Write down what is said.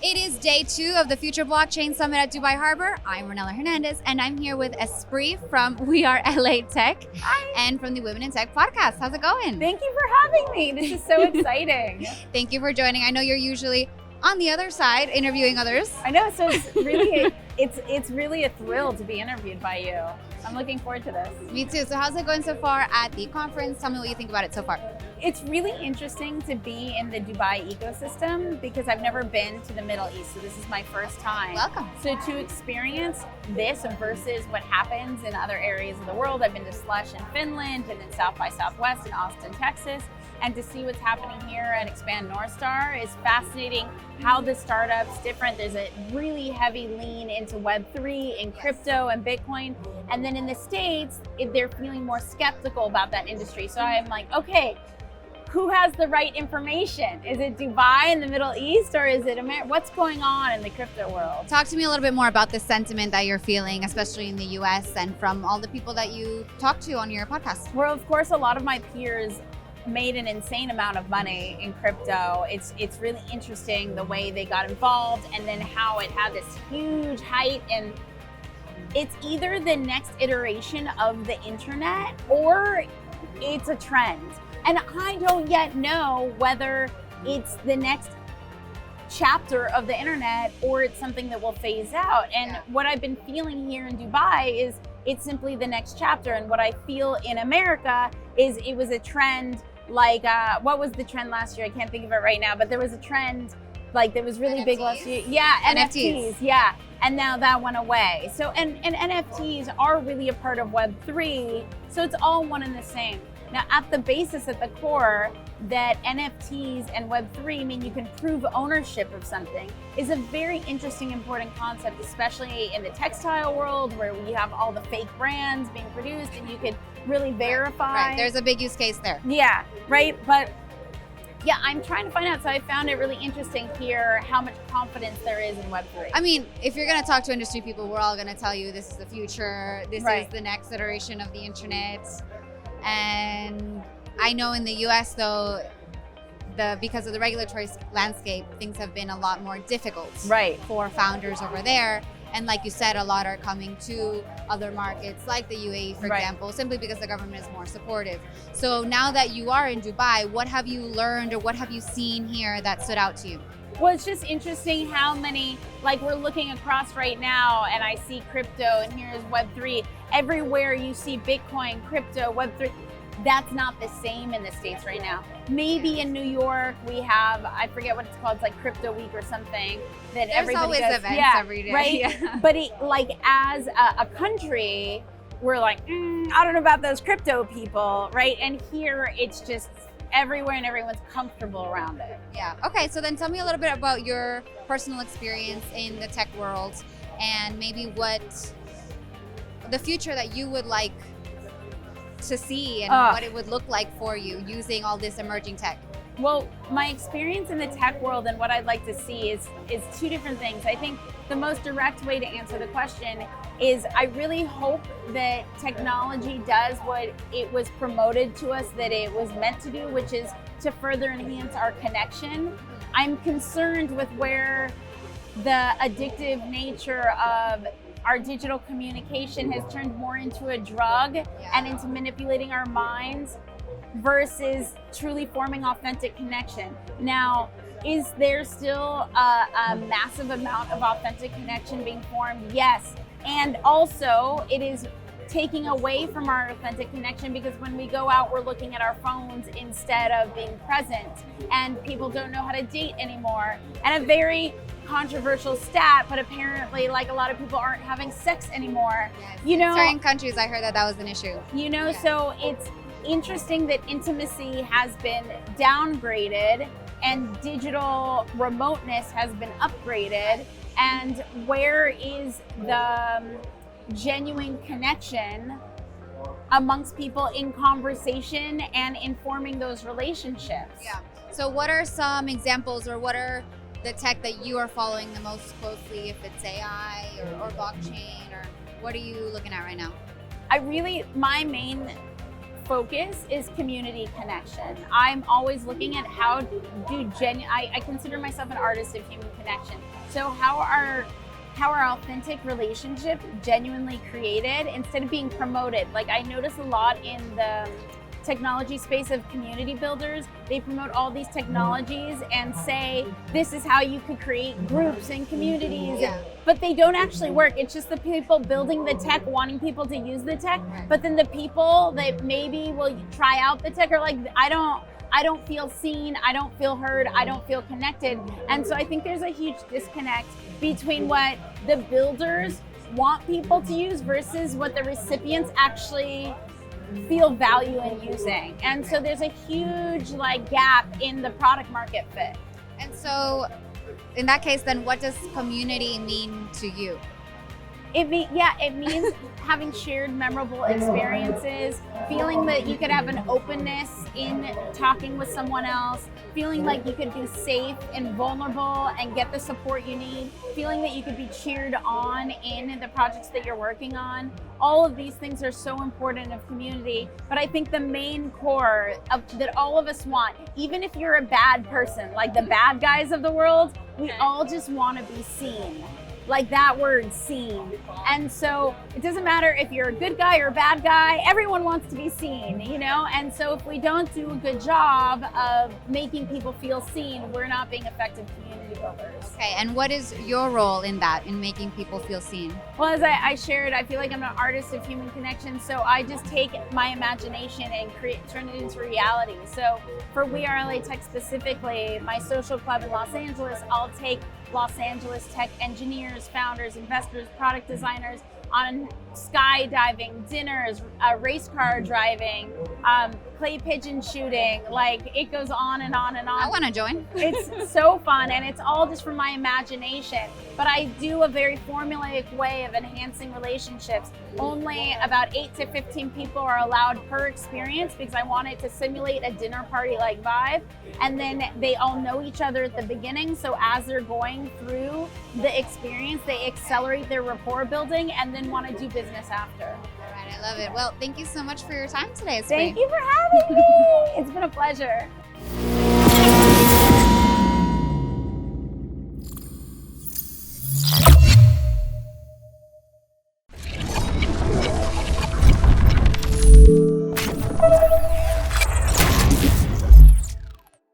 It is day 2 of the Future Blockchain Summit at Dubai Harbor. I'm Ronella Hernandez, and I'm here with Espree from We Are LA Tech. Hi. And from the Women in Tech podcast. How's it going? Thank you for having me. This is so exciting. Thank you for joining. I know you're usually on the other side interviewing others. I know, so it's really a thrill to be interviewed by you. I'm looking forward to this. Me too. So how's it going so far at the conference? Tell me what you think about it so far. It's really interesting to be in the Dubai ecosystem because I've never been to the Middle East, so this is my first time. Welcome. So to experience this versus what happens in other areas of the world, I've been to Slush in Finland and then South by Southwest in Austin, Texas, and to see what's happening here at Expand North Star is fascinating. How the startup's different. There's a really heavy lean into Web3 and crypto and Bitcoin. And then in the States, they're feeling more skeptical about that industry. So I'm like, okay, who has the right information? Is it Dubai in the Middle East or is it America? What's going on in the crypto world? Talk to me a little bit more about the sentiment that you're feeling, especially in the US and from all the people that you talk to on your podcast. Well, of course, a lot of my peers made an insane amount of money in crypto. It's really interesting the way they got involved and then how it had this huge height, and it's either the next iteration of the internet or it's a trend. And I don't yet know whether it's the next chapter of the internet or it's something that will phase out. And what I've been feeling here in Dubai is it's simply the next chapter. And what I feel in America is it was a trend like, what was the trend last year? I can't think of it right now, but there was a trend like that was really NFTs? big last year. Yeah, NFTs, yeah. And now that went away. So, and NFTs are really a part of Web3, so it's all one and the same. Now, at the basis, at the core, that NFTs and Web3 mean you can prove ownership of something is a very interesting, important concept, especially in the textile world where we have all the fake brands being produced and you could really verify. Right. There's a big use case there. Yeah, right. But yeah, I'm trying to find out. So I found it really interesting here how much confidence there is in Web3. I mean, if you're going to talk to industry people, we're all going to tell you this is the future. This Right. is the next iteration of the internet. And I know in the US, though, because of the regulatory landscape, things have been a lot more difficult Right. for founders over there. And like you said, a lot are coming to other markets like the UAE, for Right. example, simply because the government is more supportive. So now that you are in Dubai, what have you learned or what have you seen here that stood out to you? Well, it's just interesting how many, like we're looking across right now and I see crypto and here's Web3. Everywhere you see Bitcoin, crypto, Web3, that's not the same in the States right now. Maybe in New York we have, I forget what it's called, it's like Crypto Week or something that There's everybody always does. events Yeah, every day. right? Yeah. But it, like as a country, we're like, I don't know about those crypto people, right? And here it's just everywhere and everyone's comfortable around it. Yeah. Okay. So then tell me a little bit about your personal experience in the tech world and maybe what the future that you would like to see and what it would look like for you using all this emerging tech. Well, my experience in the tech world and what I'd like to see is two different things. I think the most direct way to answer the question is I really hope that technology does what it was promoted to us that it was meant to do, which is to further enhance our connection. I'm concerned with where the addictive nature of our digital communication has turned more into a drug and into manipulating our minds versus truly forming authentic connection. Now, is there still a massive amount of authentic connection being formed? Yes. And also, it is taking away from our authentic connection because when we go out, we're looking at our phones instead of being present. And people don't know how to date anymore. And a very controversial stat, but apparently like a lot of people aren't having sex anymore. Yes. You know, certain countries I heard that was an issue. You know, so it's interesting that intimacy has been downgraded and digital remoteness has been upgraded. And where is the genuine connection amongst people in conversation and in forming those relationships? Yeah. So what are some examples or what are the tech that you are following the most closely, if it's AI or blockchain, or what are you looking at right now? My main focus is community connection. I'm always looking at how do I consider myself an artist of human connection. So how are authentic relationships genuinely created instead of being promoted? Like, I notice a lot in the technology space of community builders, they promote all these technologies and say this is how you could create groups and communities, but they don't actually work. It's just the people building the tech wanting people to use the tech, but then the people that maybe will try out the tech are like, I don't feel seen, I don't feel heard, I don't feel connected. And so I think there's a huge disconnect between what the builders want people to use versus what the recipients actually feel value in using. And so there's a huge gap in the product market fit. And so in that case, then what does community mean to you? It means having shared memorable experiences, feeling that you could have an openness in talking with someone else, feeling like you could be safe and vulnerable and get the support you need, feeling that you could be cheered on in the projects that you're working on. All of these things are so important of community, but I think the main core that all of us want, even if you're a bad person, like the bad guys of the world, we all just want to be seen. Like that word, seen. And so it doesn't matter if you're a good guy or a bad guy, everyone wants to be seen, And so if we don't do a good job of making people feel seen, we're not being effective community builders. Okay, and what is your role in that, in making people feel seen? Well, as I shared, I feel like I'm an artist of human connection, so I just take my imagination and turn it into reality. So for We Are LA Tech specifically, my social club in Los Angeles, I'll take Los Angeles tech engineers, founders, investors, product designers on skydiving, dinners, race car driving, clay pigeon shooting, it goes on and on and on. I want to join. It's so fun, and it's all just from my imagination. But I do a very formulaic way of enhancing relationships. Only about 8 to 15 people are allowed per experience because I want it to simulate a dinner party-like vibe. And then they all know each other at the beginning, so as they're going through the experience, they accelerate their rapport building and then want to do business after. All right, I love it. Well, thank you so much for your time today, Espree. Thank you for having me. It's been a pleasure.